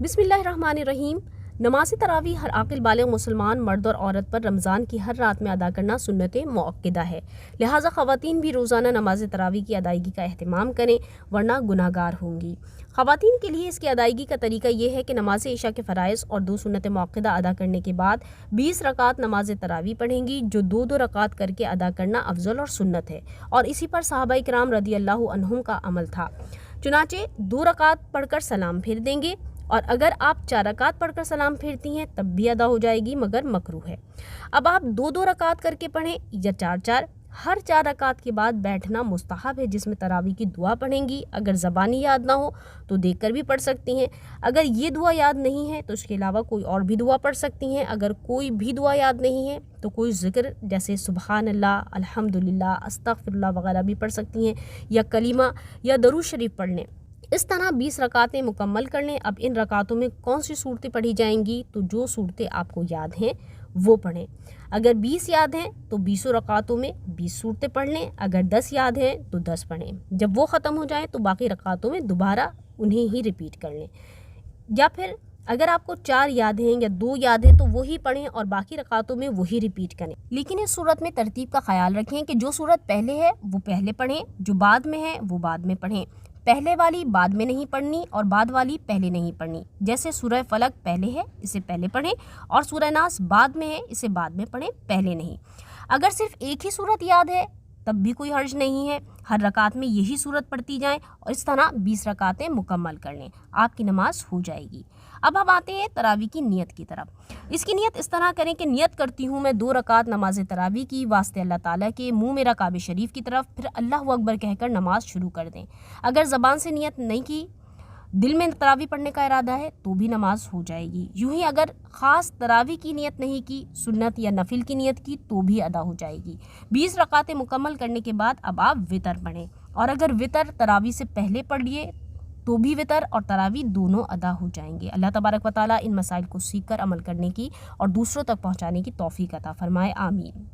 बिस्मिल्लाहिर्रहमानिर्रहीम। नमाज तरावी हर आकिल बालिग मुसलमान मर्द और औरत पर रमज़ान की हर रात में अदा करना सुन्नत मुअक्कदा है। लिहाजा ख़वातीन भी रोज़ाना नमाज तरावी की अदायगी का अहतमाम करें, वरना गुनाहगार होंगी। ख़वातीन के लिए इसकी अदायगी का तरीका ये है कि नमाज इशा के फ़राइज़ और 2 सुन्नत मुअक्कदा अदा करने के बाद 20 रकात नमाज तरावी पढ़ेंगी, जो 2-2 रकात करके अदा करना अफजल और सुन्नत है, और इसी पर सहाबाए किराम रज़ियल्लाहु अन्हुम का अमल था। चुनाचे 2 रकात पढ़कर सलाम फेर देंगे, और अगर आप 4 रकात पढ़कर सलाम फेरती हैं तब भी अदा हो जाएगी, मगर मकरूह है। अब आप 2-2 रकात करके पढ़ें या 4-4, हर 4 रकात के बाद बैठना मुस्तहब है, जिसमें तरावी की दुआ पढ़ेंगी। अगर ज़बानी याद ना हो तो देखकर भी पढ़ सकती हैं। अगर ये दुआ याद नहीं है तो उसके अलावा कोई और भी दुआ पढ़ सकती हैं। अगर कोई भी दुआ याद नहीं है तो कोई ज़िक्र जैसे सुबहान अल्लाह, अल्हम्दुलिल्लाह, अस्तग़फिरुल्लाह वगैरह भी पढ़ सकती हैं, या कलीमा या दरूद शरीफ पढ़ लें। इस तरह 20 रकातें मुकम्मल कर लें। अब इन रकातों में कौन सी सूरतें पढ़ी जाएंगी, तो जो सूरतें आपको याद हैं वो पढ़ें। अगर 20 याद हैं तो 20 रकातों में 20 सूरतें पढ़ लें। अगर 10 याद हैं तो 10 पढ़ें। जब वो ख़त्म हो जाए तो बाकी रकातों में दोबारा उन्हें ही रिपीट कर लें। या फिर अगर आपको 4 याद हैं या 2 याद हैं तो वही पढ़ें और बाकी रकातों में वही रिपीट करें। लेकिन इस सूरत में तरतीब का ख्याल रखें कि जो सूरत पहले है वो पहले पढ़ें, जो बाद में है वो बाद में पढ़ें। पहले वाली बाद में नहीं पढ़नी और बाद वाली पहले नहीं पढ़नी। जैसे सूरह फलक पहले है, इसे पहले पढ़ें, और सूरह नास बाद में है, इसे बाद में पढ़ें, पहले नहीं। अगर सिर्फ एक ही सूरत याद है तब भी कोई हर्ज नहीं है, हर रकात में यही सूरत पढ़ती जाएं और इस तरह 20 रकातें मुकम्मल कर लें, आपकी नमाज हो जाएगी। अब हम आते हैं तरावी की नियत की तरफ। इसकी नियत इस तरह करें कि नियत करती हूँ मैं 2 रकात नमाज तरावी की वास्ते अल्लाह ताला के, मुँह मेरा काबे शरीफ की तरफ, फिर अल्लाहु अकबर कहकर नमाज शुरू कर दें। अगर ज़बान से नियत नहीं की, दिल में तरावी पढ़ने का इरादा है, तो भी नमाज हो जाएगी। यूँ ही अगर ख़ास तरावी की नियत नहीं की, सुन्नत या नफिल की नियत की, तो भी अदा हो जाएगी। 20 रकातें मुकम्मल करने के बाद अब आप वितर पढ़ें, और अगर वितर तरावी से पहले पढ़ लिए तो भी वितर और तरावी दोनों अदा हो जाएंगे। अल्लाह तबारक व तआला इन मसाइल को सीख कर अमल करने की और दूसरों तक पहुँचाने की तौफीक अता फरमाए। आमीन।